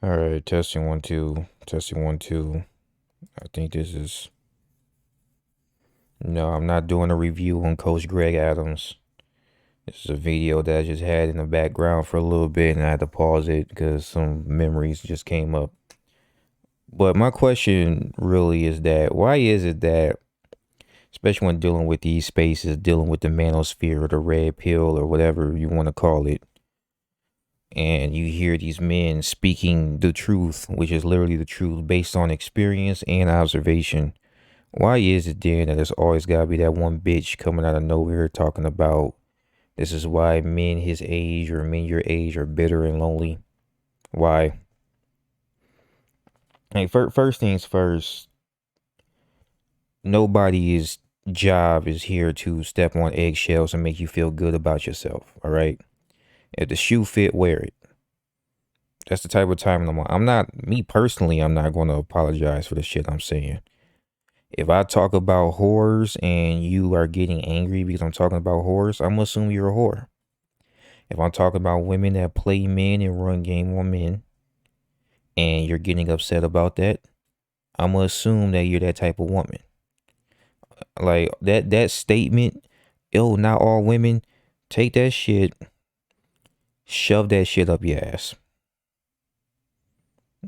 All right, testing one, two, testing one, two. I think this is. No, I'm not doing a review on Coach Greg Adams. This is a video that I just had in the background for a little bit and I had to pause it because some memories just came up. But my question really is that why is it that, especially when dealing with these spaces, dealing with the manosphere or the red pill or whatever you want to call it, and you hear these men speaking the truth, which is literally the truth based on experience and observation. Why is it then that there's always gotta be that one bitch coming out of nowhere talking about this is why men his age or men your age are bitter and lonely? Why? Hey, first things first, nobody's job is here to step on eggshells and make you feel good about yourself, all right? If the shoe fit, wear it. That's the type of time I'm on. I'm not, me personally, I'm not going to apologize for the shit I'm saying. If I talk about whores and you are getting angry because I'm talking about whores, I'm gonna assume you're a whore. If I'm talking about women that play men and run game on men and you're getting upset about that, I'm gonna assume that you're that type of woman. Like that statement, oh, not all women, take that shit, shove that shit up your ass.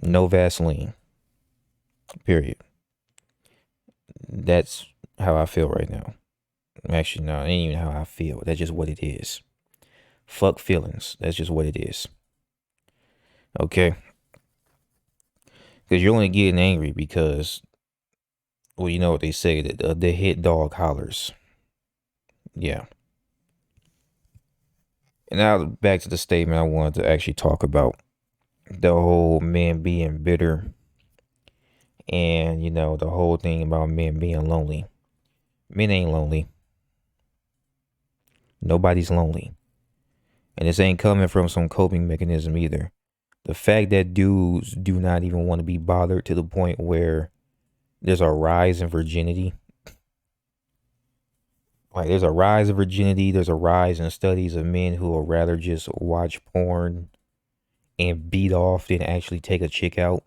No Vaseline. Period. That's how I feel right now. Actually, no, it ain't even how I feel. That's just what it is. Fuck feelings. That's just what it is. Okay? Because you're only getting angry because, well, you know what they say, that the hit dog hollers. Yeah. And now back to the statement I wanted to actually talk about. The whole men being bitter and, the whole thing about men being lonely. Men ain't lonely. Nobody's lonely. And this ain't coming from some coping mechanism either. The fact that dudes do not even want to be bothered to the point where there's a rise in virginity. Like there's a rise in virginity, there's a rise in studies of men who will rather just watch porn and beat off than actually take a chick out.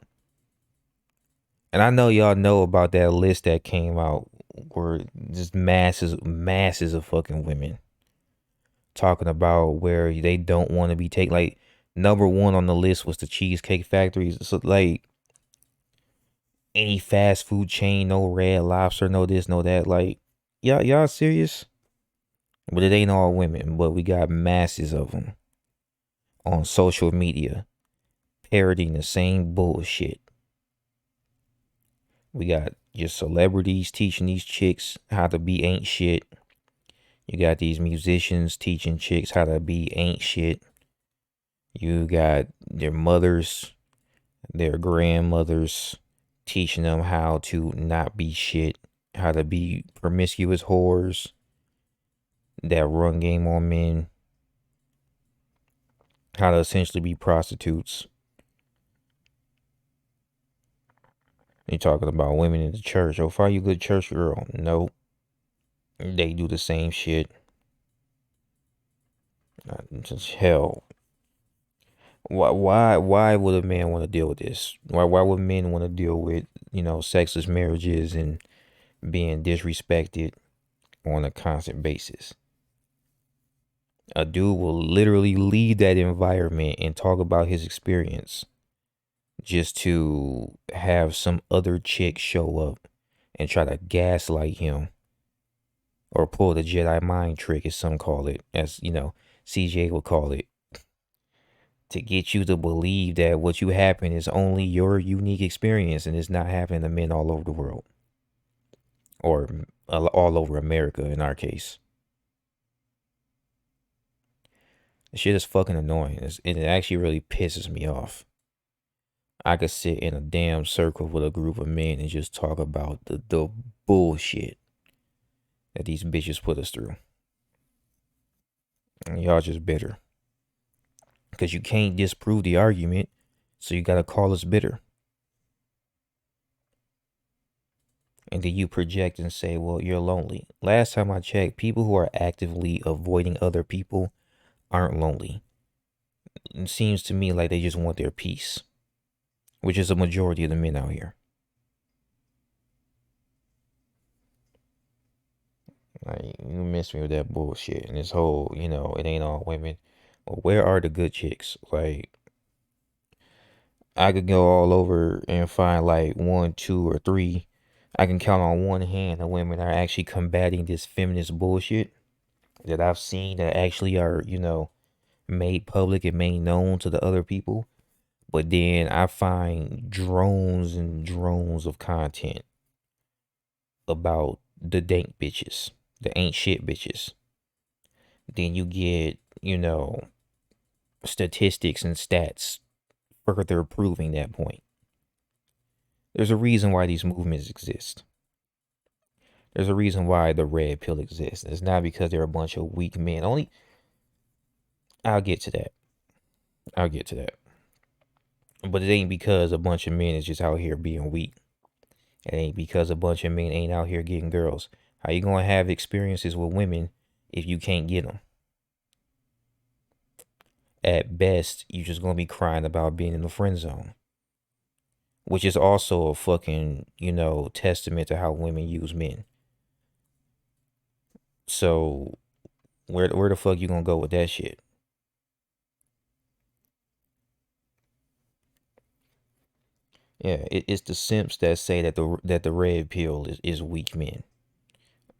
And I know y'all know about that list that came out where just masses of fucking women talking about where they don't want to be taken. Like number one on the list was the Cheesecake Factories. So like any fast food chain, no Red Lobster, no this, no that. Like y'all serious? But it ain't all women, but we got masses of them on social media parroting the same bullshit. We got just celebrities teaching these chicks how to be ain't shit. You got these musicians teaching chicks how to be ain't shit. You got their mothers, their grandmothers teaching them how to not be shit, how to be promiscuous whores that run game on men, how to essentially be prostitutes. You talking about women in the church. Oh, find you a good church girl. No, they do the same shit. Just hell. Why would a man want to deal with this? Why would men want to deal with, sexless marriages and being disrespected on a constant basis? A dude will literally leave that environment and talk about his experience just to have some other chick show up and try to gaslight him or pull the Jedi mind trick, as some call it, as CJ would call it, to get you to believe that what you happen is only your unique experience and it's not happening to men all over the world or all over America in our case. The shit is fucking annoying. It actually really pisses me off. I could sit in a damn circle with a group of men and just talk about the bullshit that these bitches put us through. And y'all just bitter. Because you can't disprove the argument, so you gotta call us bitter. And then you project and say, well, you're lonely. Last time I checked, people who are actively avoiding other people aren't lonely. It seems to me like they just want their peace. which is a majority of the men out here. Like, you miss me with that bullshit and this whole, it ain't all women. Well, where are the good chicks? Like, I could go all over and find like one, two, or three. I can count on one hand the women that are actually combating this feminist bullshit that I've seen that actually are, made public and made known to the other people. But then I find drones and drones of content about the dank bitches, the ain't shit bitches. Then you get, statistics and stats further proving that point. There's a reason why these movements exist. There's a reason why the red pill exists. It's not because they're a bunch of weak men. Only I'll get to that. I'll get to that. But it ain't because a bunch of men is just out here being weak. It ain't because a bunch of men ain't out here getting girls. How you gonna have experiences with women if you can't get them? At best, you just gonna be crying about being in the friend zone, which is also a fucking, testament to how women use men. So where the fuck you gonna go with that shit? Yeah, it's the simps that say that the red pill is weak men.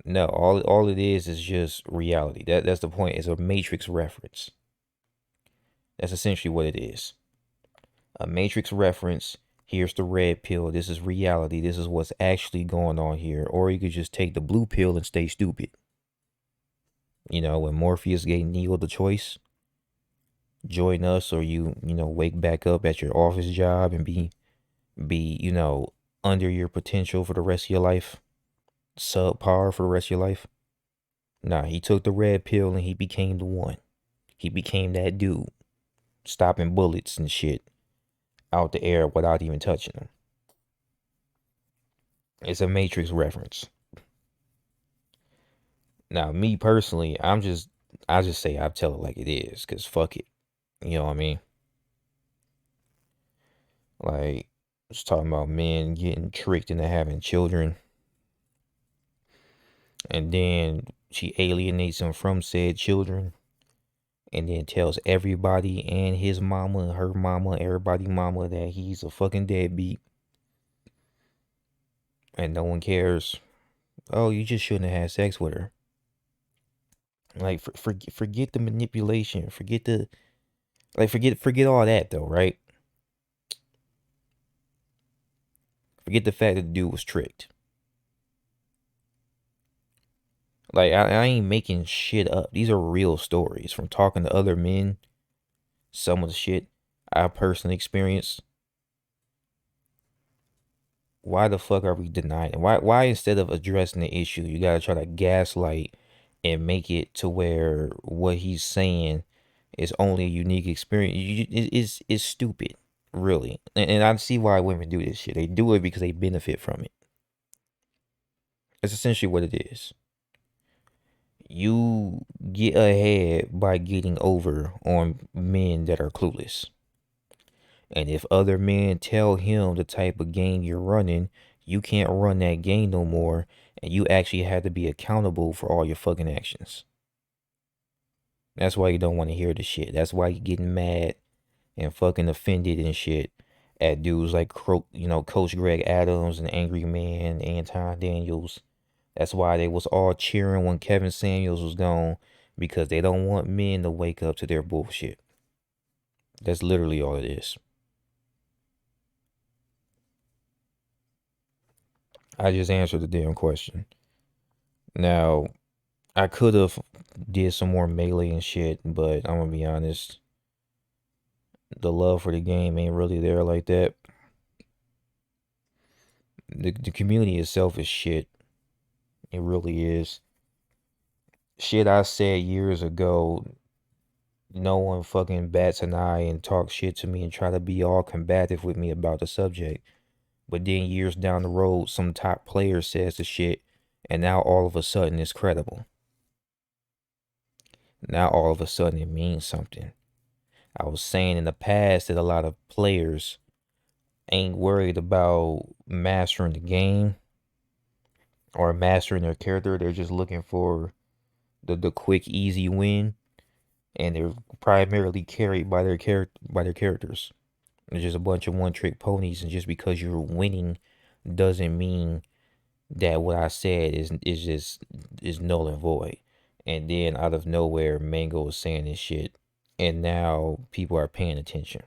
No, all it is just reality. That's the point. It's a matrix reference. That's essentially what it is. A matrix reference. Here's the red pill. This is reality. This is what's actually going on here. Or you could just take the blue pill and stay stupid. When Morpheus gave Neo the choice, join us or wake back up at your office job and be under your potential for the rest of your life, subpar for the rest of your life. Nah, he took the red pill and he became the one. He became that dude, stopping bullets and shit out the air without even touching them. It's a Matrix reference. Now, me personally, I just say I tell it like it is, cause fuck it. You know what I mean? Like, just talking about men getting tricked into having children, and then she alienates him from said children, and then tells everybody and his mama and her mama, everybody mama that he's a fucking deadbeat, and no one cares. Oh, you just shouldn't have had sex with her. Like, forget the manipulation. Forget all that though, right? Forget the fact that the dude was tricked. Like, I ain't making shit up. These are real stories from talking to other men. Some of the shit I personally experienced. Why the fuck are we denying it? Why instead of addressing the issue, you gotta try to gaslight and make it to where what he's saying is only a unique experience? It's stupid, really. And I see why women do this shit. They do it because they benefit from it. That's essentially what it is. You get ahead by getting over on men that are clueless. And if other men tell him the type of game you're running, you can't run that game no more. And you actually have to be accountable for all your fucking actions. That's why you don't want to hear the shit. That's why you're getting mad and fucking offended and shit at dudes like, Coach Greg Adams and Angry Man, Anton Daniels. That's why they was all cheering when Kevin Samuels was gone, because they don't want men to wake up to their bullshit. That's literally all it is. I just answered the damn question. Now, I could have did some more melee and shit, but I'm gonna be honest. The love for the game ain't really there like that. The community itself is shit. It really is. Shit I said years ago, no one fucking bats an eye and talk shit to me and try to be all combative with me about the subject. But then years down the road, some top player says the shit, and now all of a sudden it's credible. Now all of a sudden it means something. I was saying in the past that a lot of players ain't worried about mastering the game or mastering their character. They're just looking for the quick, easy win, and they're primarily carried by their characters. It's just a bunch of one trick ponies, and just because you're winning doesn't mean that what I said is null and void. And then out of nowhere, Mango is saying this shit, and now people are paying attention.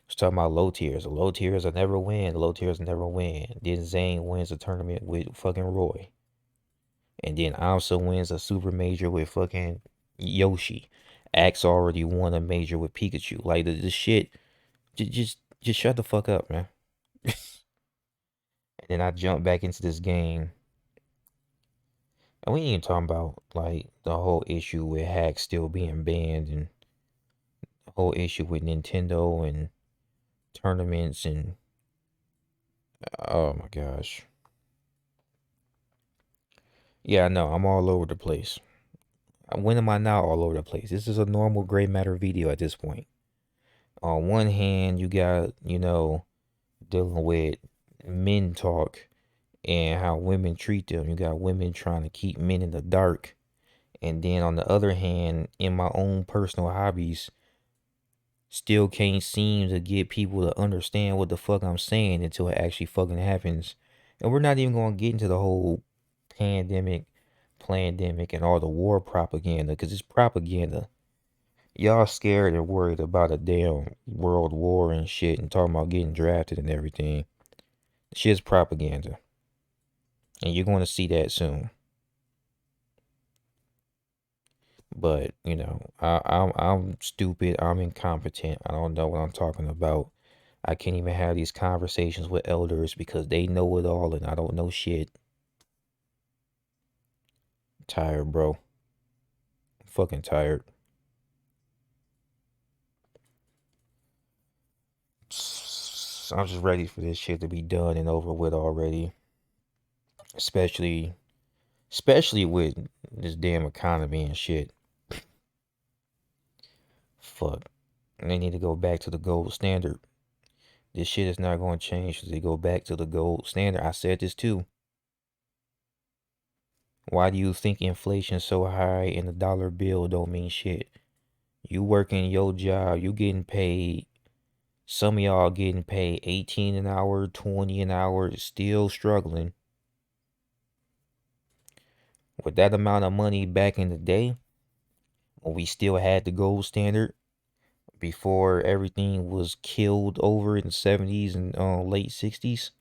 It's talking about low tiers. The low tiers will never win. The low tiers will never win. Then Zayn wins a tournament with fucking Roy, and then Amsa wins a super major with fucking Yoshi. Axe already won a major with Pikachu. Like the shit, just shut the fuck up, man. And then I jump back into this game. And we ain't even talking about like the whole issue with hacks still being banned and the whole issue with Nintendo and tournaments and oh my gosh. Yeah, I know, I'm all over the place. When am I not all over the place? This is a normal gray matter video at this point. On one hand, you got, dealing with men talk and how women treat them. You got women trying to keep men in the dark. And then on the other hand, in my own personal hobbies, still can't seem to get people to understand what the fuck I'm saying until it actually fucking happens. And we're not even going to get into the whole pandemic, plandemic, and all the war propaganda because it's propaganda. Y'all scared and worried about a damn world war and shit and talking about getting drafted and everything. Shit's propaganda. And you're going to see that soon. But, I'm stupid. I'm incompetent. I don't know what I'm talking about. I can't even have these conversations with elders because they know it all and I don't know shit. Tired, bro. Fucking tired. I'm just ready for this shit to be done and over with already. Especially with this damn economy and shit. Fuck. They need to go back to the gold standard. This shit is not going to change if they go back to the gold standard. I said this too. Why do you think inflation's so high and the dollar bill don't mean shit? You working your job, you getting paid. Some of y'all getting paid 18 an hour, 20 an hour, still struggling. With that amount of money back in the day, when we still had the gold standard, before everything was killed over in the 70s and late 60s,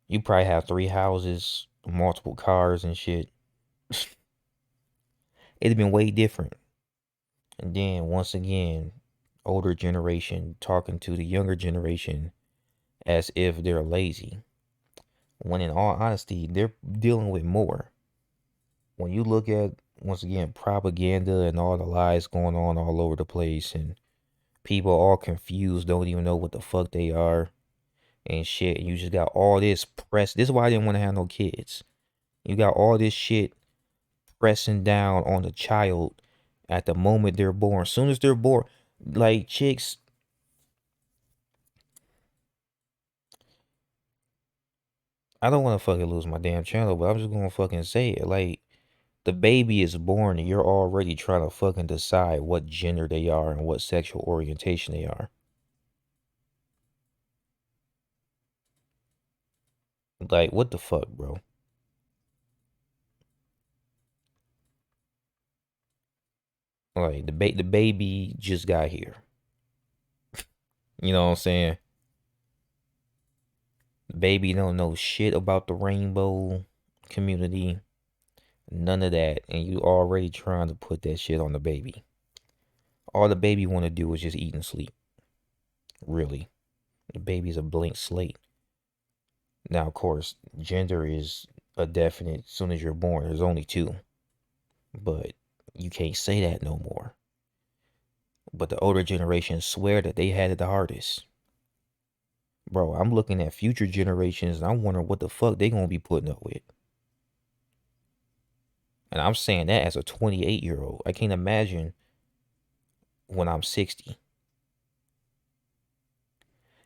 you probably have 3 houses, multiple cars and shit. It'd have been way different. And then once again, older generation talking to the younger generation as if they're lazy. When in all honesty, they're dealing with more. When you look at, once again, propaganda and all the lies going on all over the place and people all confused, don't even know what the fuck they are and shit. And you just got all this press. This is why I didn't want to have no kids. You got all this shit pressing down on the child at the moment they're born. As soon as they're born, like chicks, I don't want to fucking lose my damn channel, but I'm just gonna fucking say it. Like, the baby is born and you're already trying to fucking decide what gender they are and what sexual orientation they are. Like, what the fuck, bro? Like, the baby just got here. You know what I'm saying? The baby don't know shit about the rainbow community, none of that, and you already trying to put that shit on the baby. All the baby want to do is just eat and sleep. Really, the baby's a blank slate. Now, of course, gender is a definite. As soon as you're born, there's only two, but you can't say that no more. But the older generation swear that they had it the hardest. Bro, I'm looking at future generations and I'm wondering what the fuck they gonna be putting up with. And I'm saying that as a 28-year-old. I can't imagine when I'm 60.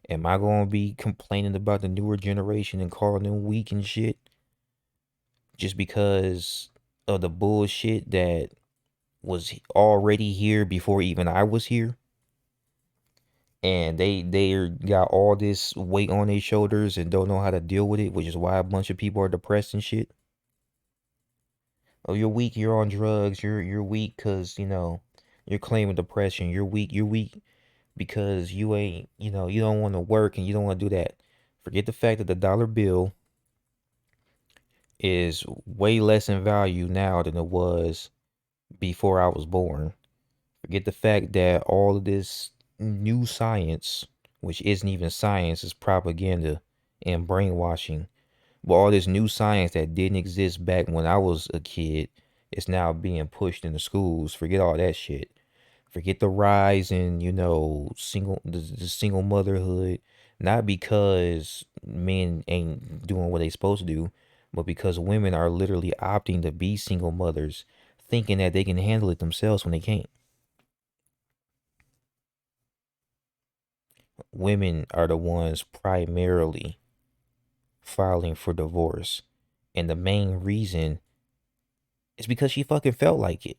Am I gonna be complaining about the newer generation and calling them weak and shit just because of the bullshit that was already here before even I was here? And they got all this weight on their shoulders and don't know how to deal with it, which is why a bunch of people are depressed and shit. Oh, you're weak. You're on drugs. You're weak because you're claiming depression. You're weak. You're weak because you ain't you don't want to work and you don't want to do that. Forget the fact that the dollar bill is way less in value now than it was before I was born. Forget the fact that all of this new science, which isn't even science, is propaganda and brainwashing. But all this new science that didn't exist back when I was a kid is now being pushed into schools. Forget all that shit. Forget the rise in, the single motherhood. Not because men ain't doing what they supposed to do, but because women are literally opting to be single mothers, thinking that they can handle it themselves when they can't. Women are the ones primarily filing for divorce. And the main reason is because she fucking felt like it.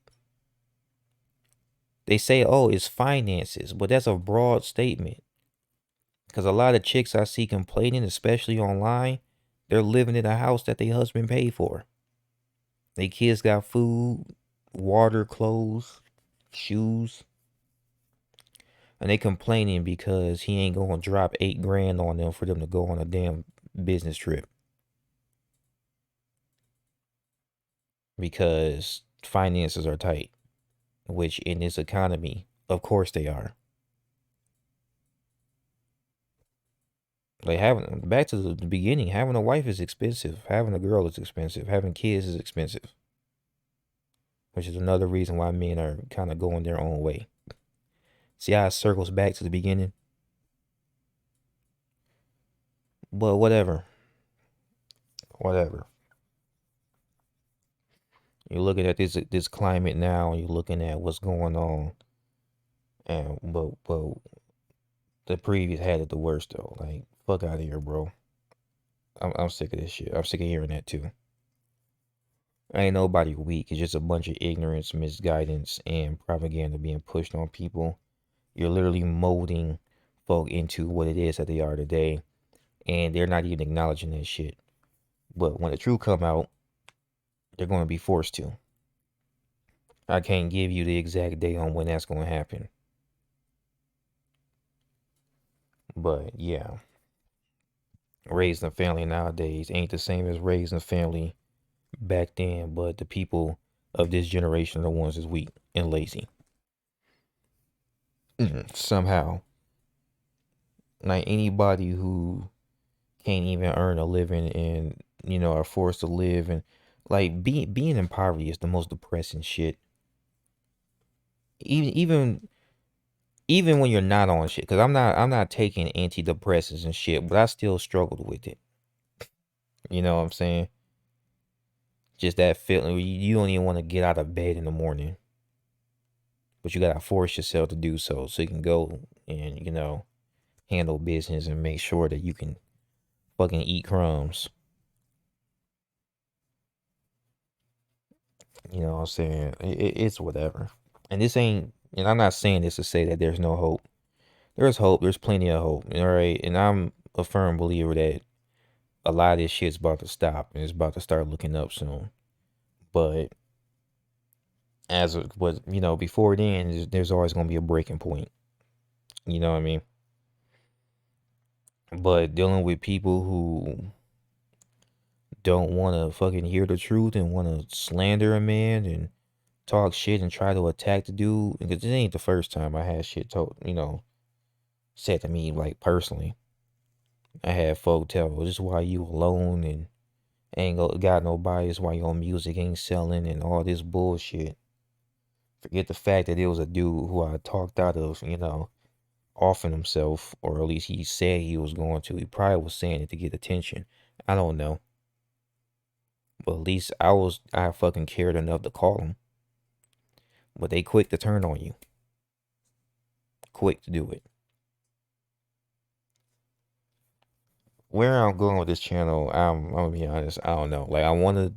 They say, oh, it's finances, but that's a broad statement. Because a lot of chicks I see complaining, especially online, they're living in a house that their husband paid for. Their kids got food, water, clothes, shoes, and they complaining because he ain't gonna drop 8 grand on them for them to go on a damn business trip. Because finances are tight, which in this economy, of course they are. Like having back to the beginning, having a wife is expensive. Having a girl is expensive. Having kids is expensive, which is another reason why men are kind of going their own way. See how it circles back to the beginning? But whatever, whatever. You're looking at this climate now, and you're looking at what's going on, and but the previous had it the worst though. Like fuck out of here, bro. I'm sick of this shit. I'm sick of hearing that too. Ain't nobody weak. It's just a bunch of ignorance, misguidance, and propaganda being pushed on people. You're literally molding folk into what it is that they are today, and they're not even acknowledging that shit. But when the truth come out, they're going to be forced to. I can't give you the exact day on when that's going to happen. But yeah, raising a family nowadays ain't the same as raising a family back then. But the people of this generation are the ones that's weak and lazy. Somehow, like anybody who can't even earn a living and are forced to live and like being in poverty is the most depressing shit. Even when you're not on shit, because I'm not taking antidepressants and shit, but I still struggled with it. You know what I'm saying? Just that feeling where you don't even want to get out of bed in the morning, but you gotta force yourself to do so you can go and handle business and make sure that you can fucking eat crumbs. You know what I'm saying? It's whatever. And this ain't, and I'm not saying this to say that there's no hope. There's hope. There's plenty of hope. All right. And I'm a firm believer that a lot of this shit's about to stop and it's about to start looking up soon. But before then, there's always going to be a breaking point. You know what I mean? But dealing with people who don't want to fucking hear the truth and want to slander a man and talk shit and try to attack the dude, because it ain't the first time I had shit told, said to me, like personally. I had folk tell me, this is why you alone and got nobody, this why your music ain't selling and all this bullshit. Forget the fact that it was a dude who I talked out of, offing himself, or at least he said he was going to. He probably was saying it to get attention. I don't know. But at least I fucking cared enough to call him. But they quick to turn on you. Quick to do it. where I'm going with this channel, I'm gonna be honest, I don't know. Like I wanted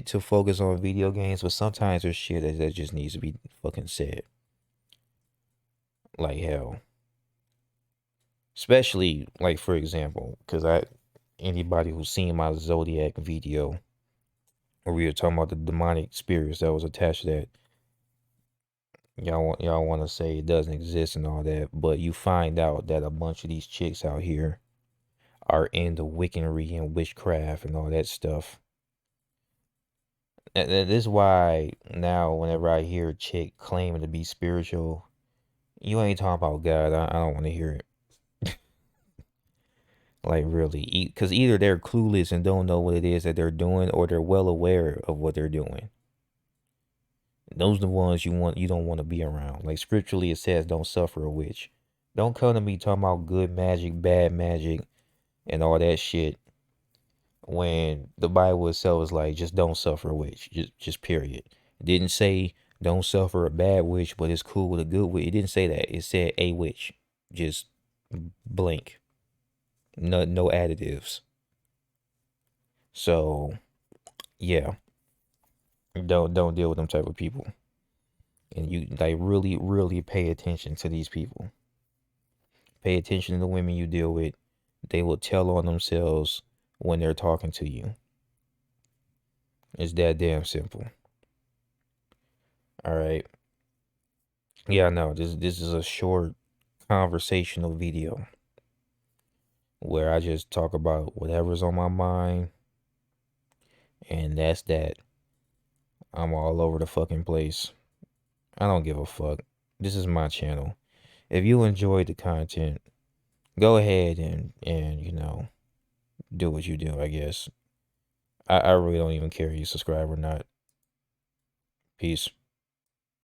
to focus on video games, but sometimes there's shit that just needs to be fucking said. Like hell. Especially like for example, because anybody who's seen my Zodiac video where we were talking about the demonic spirits that was attached to that, y'all want to say it doesn't exist and all that, but you find out that a bunch of these chicks out here are into wiccanry and witchcraft and all that stuff. And this is why now whenever I hear a chick claiming to be spiritual, you ain't talking about God. I don't want to hear it. Like really, because either they're clueless and don't know what it is that they're doing, or they're well aware of what they're doing. Those are the ones you don't want to be around. Like scripturally, it says, "Don't suffer a witch." Don't come to me talking about good magic, bad magic, and all that shit. When the Bible itself is like, just don't suffer a witch. Just period. It didn't say don't suffer a bad witch, but it's cool with a good witch. It didn't say that. It said a witch. Just blank. No additives. So yeah, don't deal with them type of people. And you like really pay attention to these people. Pay attention to the women you deal with. They will tell on themselves when they're talking to you. It's that damn simple. All right. Yeah, no, this is a short conversational video where I just talk about whatever's on my mind, and that's that. I'm all over the fucking place. I don't give a fuck. This is my channel. If you enjoyed the content, go ahead and do what you do, I guess. I really don't even care if you subscribe or not. Peace.